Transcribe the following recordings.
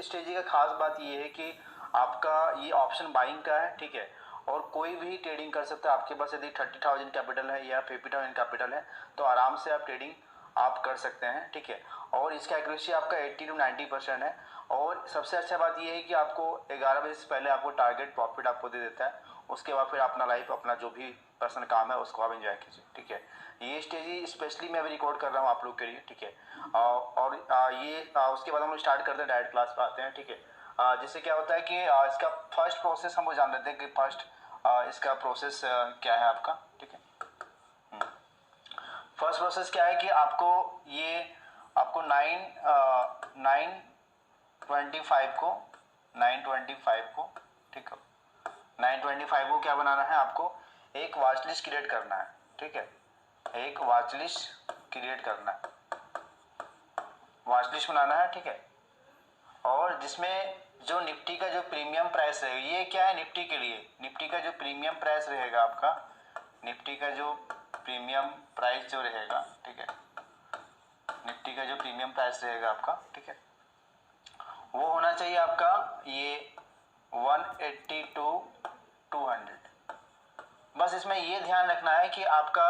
Strategy का खास बात ये है कि आपका ये ऑप्शन बाइंग का है, ठीक है, और कोई भी ट्रेडिंग कर सकता है। आपके पास यदि 30,000 कैपिटल है या 50,000 कैपिटल है तो आराम से आप ट्रेडिंग आप कर सकते हैं, ठीक है। और इसका एक्यूरेसी आपका 80 to 90% है। और सबसे अच्छा बात ये है कि आपको 11 बजे से पहले आपको टारगेट प्रॉफिट आपको दे देता है। उसके बाद फिर अपना लाइफ, अपना जो भी पर्सनल काम है उसको आप एंजॉय कीजिए, ठीक है। ये स्टेज स्पेशली मैं अभी रिकॉर्ड कर रहा हूँ आप लोग के लिए, ठीक है। और उसके बाद हम लोग स्टार्ट करते हैं, डायरेक्ट क्लास पे आते हैं, ठीक है। जिससे क्या होता है कि इसका फर्स्ट प्रोसेस हम लोग जान लेते हैं कि फर्स्ट इसका प्रोसेस क्या है आपका, ठीक है। फर्स्ट प्रोसेस क्या है कि आपको 925 को, ठीक है, 925 को क्या बनाना है, आपको एक वॉच लिस्ट क्रिएट करना है, ठीक है। एक वॉच लिस्ट क्रिएट करना है, वॉच लिस्ट बनाना है, ठीक है। और जिसमें जो निफ्टी का जो प्रीमियम प्राइस है, ये क्या है निफ्टी के लिए, निफ्टी का जो प्रीमियम प्राइस रहेगा आपका, निफ्टी का जो प्रीमियम प्राइस जो रहेगा, ठीक है, निफ्टी का जो प्रीमियम प्राइस रहेगा आपका, ठीक है, वो होना चाहिए आपका ये 180 to 200। बस इसमें ये ध्यान रखना है कि आपका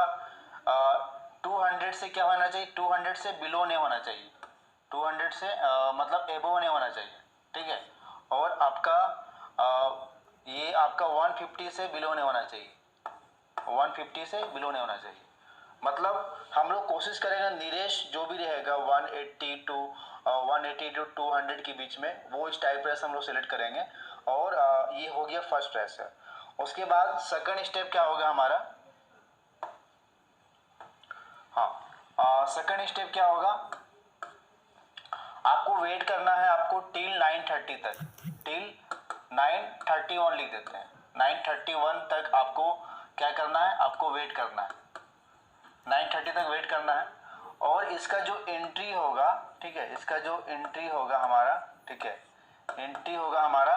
200 से क्या होना चाहिए, 200 से बिलो नहीं होना चाहिए, 200 से मतलब एबो नहीं होना चाहिए, ठीक है। और आपका ये आपका 150 से बिलो नहीं होना चाहिए, 150 से बिलो नहीं होना चाहिए। मतलब हम लोग कोशिश करेंगे निरेश जो भी रहेगा 180 to 200 के बीच में, वो इस टाइप प्राइस हम लोग सेलेक्ट करेंगे। और ये हो गया फर्स्ट प्राइस है। उसके बाद सेकंड स्टेप क्या होगा हमारा, हाँ, सेकंड स्टेप क्या होगा, आपको वेट करना है, आपको टिल 9:30 तक, टिल 9:31 लिख देते हैं, 9:31 तक आपको क्या करना है, आपको वेट करना है, 9:30 तक वेट करना है। और इसका जो एंट्री होगा, ठीक है, इसका जो एंट्री होगा हमारा, ठीक है, एंट्री होगा हमारा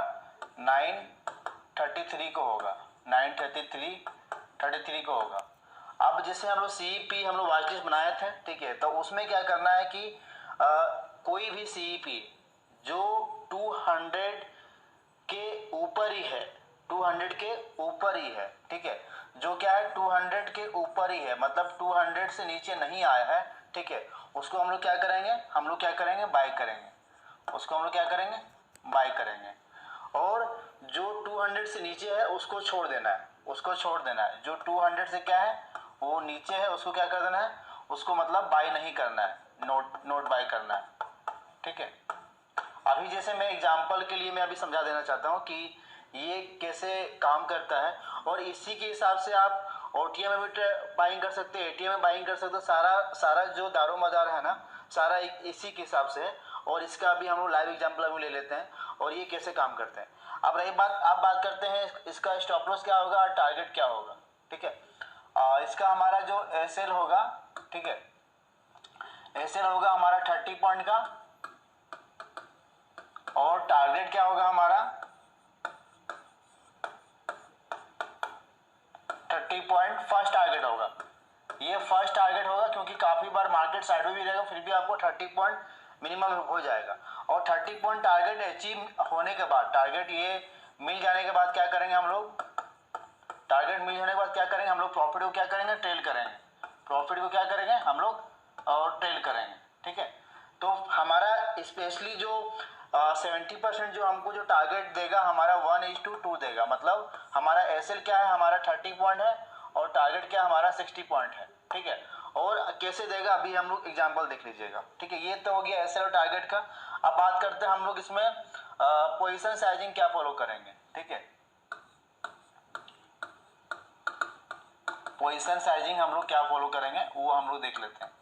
9:33 को होगा, 9:33 को होगा। अब जैसे हम लोग सीईपी हम लोग वॉच लिस्ट बनाए थे, ठीक है, तो उसमें क्या करना है कि कोई भी सीईपी जो 200 के ऊपर ही है, 200 के ऊपर ही है, ठीक है, जो क्या है 200 के ऊपर ही है, मतलब 200 से नीचे नहीं आया है, ठीक है, उसको हम लोग क्या करेंगे, हम लोग क्या करेंगे, बाय करेंगे, उसको हम लोग क्या करेंगे, बाय करेंगे। और जो 200 से नीचे है उसको छोड़ देना है, उसको छोड़ देना है। जो 200 से क्या है वो नीचे है उसको क्या कर देना है, उसको मतलब बाय नहीं करना है, नोट बाय करना है, ठीक है। अभी जैसे मैं एग्जांपल के लिए मैं अभी समझा देना चाहता हूँ कि ये कैसे काम करता है। और इसी के हिसाब से आप ओटीएम में भी बाइंग कर सकते हैं, एटीएम में बाइंग कर सकते हो, सारा जो दारोमदार है ना, सारा इसी के हिसाब से है। और इसका भी हम लोग लाइव एग्जांपल अभी ले लेते हैं और ये कैसे काम करते हैं। अब रही बात, आप बात करते हैं इसका स्टॉप लॉस क्या होगा और टारगेट क्या होगा, ठीक है। इसका हमारा जो एसएल होगा, ठीक है, एसएल होगा हमारा 30 पॉइंट का, और टारगेट क्या होगा हमारा 30 पॉइंट फर्स्ट टारगेट होगा। ये फर्स्ट टारगेट होगा क्योंकि काफी बार मार्केट साइड में भी रहेगा, फिर भी आपको 30 पॉइंट मिनिमम हो जाएगा। और 30 पॉइंट टारगेट अचीव होने के बाद, टारगेट ये मिल जाने के बाद क्या करेंगे हम लोग, टारगेट मिल जाने के बाद क्या करेंगे हम लोग, प्रॉफिट को क्या करेंगे, ट्रेल करेंगे, प्रॉफिट को क्या करेंगे हम लोग और ट्रेल करेंगे, ठीक है। तो हमारा स्पेशली जो 70% जो हमको जो टारगेट देगा हमारा 1:2 देगा, मतलब हमारा एसएल क्या है, हमारा 30 पॉइंट है और टारगेट क्या हमारा 60 पॉइंट है, ठीक है। और कैसे देगा अभी हम लोग एग्जांपल देख लीजिएगा, ठीक है। ये तो हो गया एसएल और टारगेट का। अब बात करते हैं हम लोग इसमें पोजीशन साइजिंग क्या फॉलो करेंगे, ठीक है। पोजीशन साइजिंग हम लोग क्या फॉलो करेंगे वो हम लोग देख लेते हैं।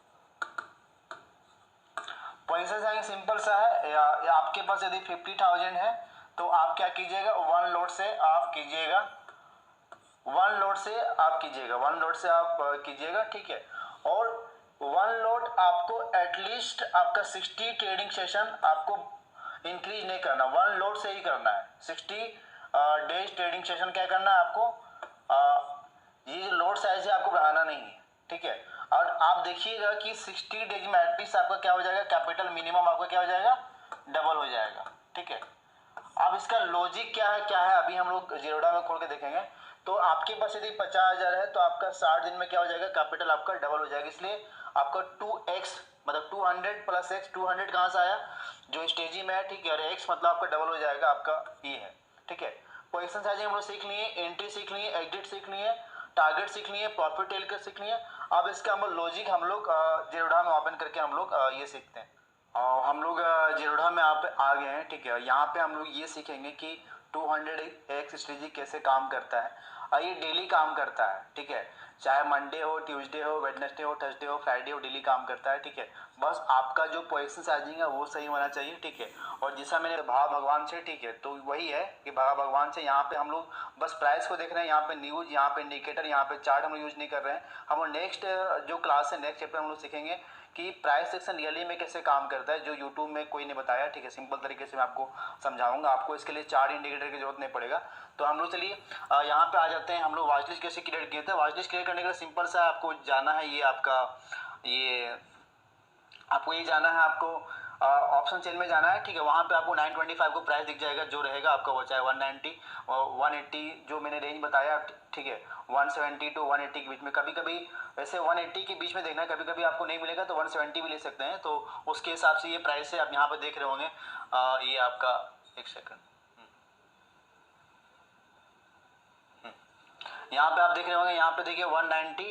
पोजीशन साइजिंग सिंपल सा है, या आपके पास यदि 50,000 है तो आप क्या कीजिएगा, वन लोड से आप कीजिएगा, वन लोड से आप कीजिएगा, ठीक है। और वन लोड आपको एटलीस्ट आपका 60 ट्रेडिंग सेशन आपको इंक्रीज नहीं करना, वन लोड से ही करना है। 60 डेज ट्रेडिंग सेशन क्या करना है आपको, ये जो लोड साइज है आपको बढ़ाना नहीं है, ठीक है। और आप देखिएगा कि 60 डेज में एटलीस्ट आपका क्या हो जाएगा, कैपिटल मिनिमम आपका क्या हो जाएगा, डबल हो जाएगा, ठीक है। अब इसका लॉजिक क्या है अभी हम लोग जीरोडा में खोल के देखेंगे। तो आपके पास यदि 50,000 है तो आपका 60 दिन में क्या हो जाएगा, कैपिटल आपका डबल हो जाएगा। इसलिए आपका 2x मतलब 200 प्लस x, 200 कहाँ से आया, जो स्टेजी में है, ठीक है, और x मतलब आपका डबल हो जाएगा, आपका ये है, ठीक है। पोजीशन साइजिंग हम लोग सीख लिए, एंट्री सीख लिए, एग्जिट सीख लिए, टारगेट सीख लिए, प्रॉफिट टेल कर सीख लिए। अब इसका हम लॉजिक हम लोग जीरोडा में ओपन करके हम लोग ये सीखते हैं। और हम लोग जीरोडा में आप आ गए हैं, ठीक है। यहाँ पे हम लोग ये सीखेंगे कि 200x स्ट्रेटजी कैसे काम करता है, और ये डेली काम करता है, ठीक है। चाहे मंडे हो, ट्यूसडे हो, वेडनेसडे हो, थर्सडे हो, फ्राइडे हो, डेली काम करता है, ठीक है। बस आपका जो पोजीशन साइजिंग है वो सही होना चाहिए, ठीक है। और जैसा मैंने भाव भगवान से, ठीक है, तो वही है कि भगवान से यहाँ पे हम लोग बस प्राइस को देख रहे हैं, यहाँ पे न्यूज, यहाँ पे इंडिकेटर, यहाँ पे चार्ट हम लोग यूज नहीं कर रहे हैं। हम नेक्स्ट जो क्लास है, नेक्स्ट चैप्टर हम लोग सीखेंगे कि प्राइस सेक्शन रियली में कैसे काम करता है, जो यूट्यूब में कोई ने बताया, ठीक है। सिंपल तरीके से मैं आपको समझाऊंगा, आपको इसके लिए चार्ट इंडिकेटर की जरूरत नहीं पड़ेगा। तो हम लोग चलिए यहाँ पे आ जाते हैं। हम लोग वॉच लिस्ट कैसे क्रिएट किए थे। वॉच लिस्ट क्रिएट करने के लिए सिंपल सा आपको जाना है, ये आपका आपको ये जाना है, आपको ऑप्शन चेन में जाना है, ठीक है। वहाँ पे आपको 925 को प्राइस दिख जाएगा, जो रहेगा आपका वो चाहे 190 और 180 जो मैंने रेंज बताया, ठीक है, 170 टू 180 के बीच में। कभी कभी वैसे 180 के बीच में देखना है, कभी कभी आपको नहीं मिलेगा तो 170 भी ले सकते हैं। तो उसके हिसाब से ये प्राइस है। आप यहाँ पे देख रहे होंगे ये आपका, एक सेकंड, यहाँ पे आप देख रहे होंगे, यहाँ पे देखिए 190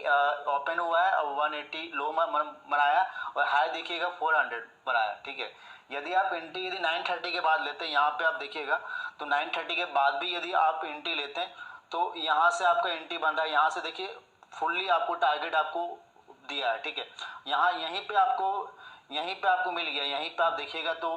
ओपन हुआ है और 180 लो बनाया, और हाई देखिएगा 400 बनाया, ठीक है। यदि आप एंट्री यदि 930 के बाद लेते हैं, यहाँ पे आप देखिएगा तो 930 के बाद भी यदि आप एंट्री लेते हैं तो यहाँ से आपका एंट्री बन रहा है, यहाँ से देखिए फुल्ली आपको टारगेट आपको दिया है, ठीक है। यहाँ यहीं पे आपको मिल गया, यहीं पे आप देखिएगा तो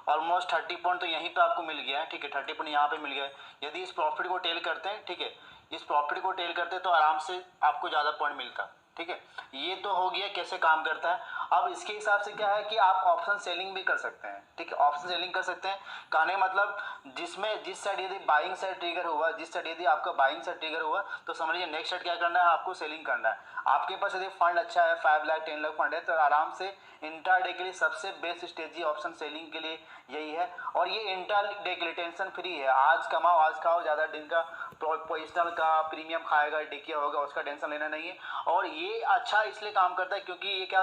ऑलमोस्ट 30 पॉइंट तो यहीं पे आपको मिल गया है, ठीक है। 30 पॉइंट यहाँ पे मिल गया है। यदि इस प्रॉफिट को टेल करते हैं, ठीक है, इस प्रॉफिट को टेल करते तो आराम से आपको ज़्यादा पॉइंट मिलता, ठीक है। ये तो हो गया कैसे काम करता है। अब इसके हिसाब से क्या है कि आप ऑप्शन सेलिंग भी कर सकते हैं, ठीक है। ऑप्शन सेलिंग कर सकते हैं, कहने मतलब जिस साइड यदि बाइंग साइड ट्रिगर हुआ, जिस साइड यदि आपका बाइंग साइड ट्रिगर हुआ, तो समझिए नेक्स्ट साइड क्या करना है, आपको सेलिंग करना है। आपके पास यदि फंड अच्छा है, 5 लाख 10 लाख फंड है, तो आराम से इंट्राडे के लिए सबसे बेस्ट स्ट्रेटजी ऑप्शन सेलिंग के लिए यही है। और ये इंट्राडे के लिए टेंशन फ्री है, आज कमाओ आज खाओ, ज़्यादा दिन का पोजिशनल का प्रीमियम खाएगा, डिकिया होगा, उसका टेंशन लेना नहीं है। और ये अच्छा इसलिए काम करता है क्योंकि ये क्या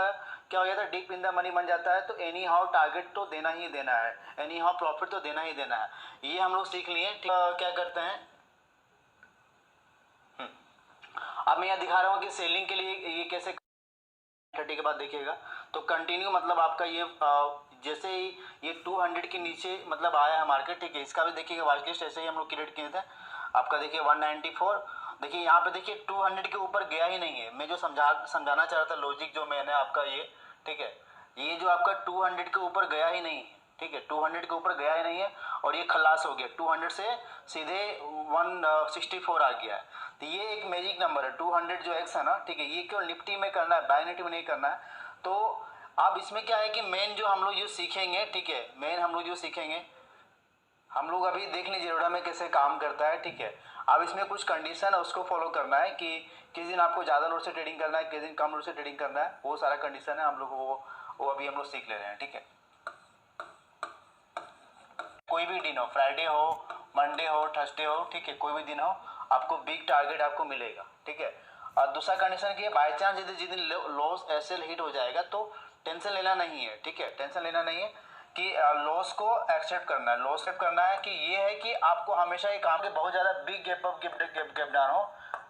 हो जाता है, डीप इन द मनी बन जाता है। तो एनी हाउ टारगेट तो देना ही देना है, एनी हाउ प्रॉफिट तो देना ही देना है। ये हम लोग सीख लिए। क्या करते हैं, अब मैं यहाँ दिखा रहा हूँ कि सेलिंग के लिए ये कैसे 30 के बाद देखिएगा तो कंटिन्यू मतलब आपका ये जैसे ही ये 200 के नीचे मतलब आया है मार्केट, ठीक है। इसका भी देखिएगा वॉच लिस्ट ऐसे ही हम लोग क्रिएट किए थे। आपका देखिए 194, देखिए यहाँ पे देखिए 200 के ऊपर गया ही नहीं है। मैं जो समझाना चाह रहा था लॉजिक जो मैंने आपका ये, ठीक है, ये जो आपका 200 के ऊपर गया ही नहीं है, ठीक है, 200 के ऊपर गया ही नहीं है, और ये खलास हो गया 200 से सीधे 164 आ गया है। तो ये एक मैजिक नंबर है 200 जो एक्स है ना, ठीक है। ये केवल निफ्टी में करना है, बाय निफ्टी में नहीं करना है। तो अब इसमें क्या है कि मेन जो हम लोग जो सीखेंगे, ठीक है, मेन हम लोग जो सीखेंगे, हम लोग अभी देख लीजिए जीरोडा में कैसे काम करता है, ठीक है। अब इसमें कुछ कंडीशन है उसको फॉलो करना है कि किस दिन आपको ज़्यादा लोड से ट्रेडिंग करना है, किस दिन कम लोड से ट्रेडिंग करना है, वो सारा कंडीशन है हम लोग वो अभी हम लोग सीख ले रहे हैं, ठीक है। कोई भी दिन हो, फ्राइडे हो, मंडे हो, थर्सडे हो, ठीक है, कोई भी दिन हो, आपको बिग टारगेट आपको मिलेगा, ठीक है। और दूसरा कंडीशन की बाई चांस यदि जिस दिन लॉस ऐसे हिट हो जाएगा तो टेंशन लेना नहीं है, ठीक है। टेंशन लेना नहीं है कि लॉस को एक्सेप्ट करना है। लॉस एक्सेप्ट करना है कि ये है कि आपको हमेशा ये काम के बहुत ज़्यादा big gap up gap down हो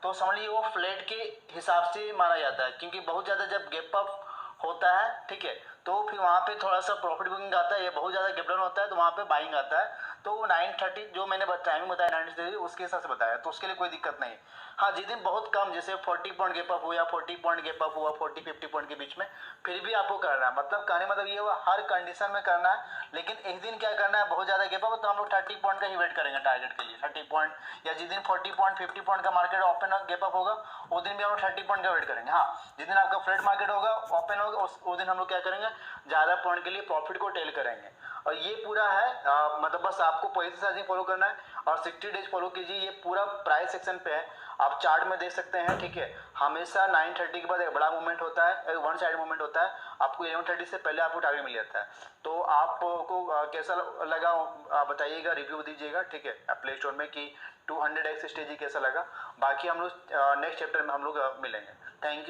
तो समझ लीजिए वो फ्लैट के हिसाब से माना जाता है, क्योंकि बहुत ज़्यादा जब गैप अप होता है, ठीक है, तो फिर वहाँ पे थोड़ा सा प्रॉफिट बुकिंग आता है। ये बहुत ज़्यादा गैप डाउन होता है तो वहाँ पे बाइंग आता है। तो वो 930 जो मैंने टाइमिंग बताया 930 उसके हिसाब से बताया, तो उसके लिए कोई दिक्कत नहीं। हाँ, जिस दिन बहुत कम जैसे 40 पॉइंट गैप अप हुआ या 40 पॉइंट गैप अप हुआ 40-50 पॉइंट के बीच में, फिर भी आपको करना है। मतलब कहने मतलब ये हुआ हर कंडीशन में करना है। लेकिन एक दिन क्या करना है, बहुत ज़्यादा गैप अप तो हम लोग 30 पॉइंट का ही वेट करेंगे टारगेट के लिए, 30 पॉइंट, या जिस दिन 40 पॉइंट 50 पॉइंट का मार्केट ओपन गैप अप होगा उस दिन भी हम लोग 30 पॉइंट का वेट करेंगे। हाँ, जिस दिन आपका फ्लैट मार्केट होगा ओपन होगा उस दिन हम लोग क्या करेंगे, ज़्यादा पॉइंट के लिए प्रॉफिट को टेल करेंगे। और ये पूरा है मतलब बस आपको पोजीशन सर्चिंग फॉलो करना है और 60 डेज फॉलो कीजिए। ये पूरा प्राइस सेक्शन पे है, आप चार्ट में देख सकते हैं, ठीक है। हमेशा 9:30 के बाद एक बड़ा मूवमेंट होता है, एक वन साइड मूवमेंट होता है, आपको 11:30 से पहले आपको टारगेट मिल जाता है। तो आपको कैसा लगा बताइएगा, रिव्यू दीजिएगा, ठीक है, प्ले स्टोर में कि 200x स्ट्रेटजी कैसा लगा। बाकी हम लोग नेक्स्ट चैप्टर में हम लोग मिलेंगे। Thank you.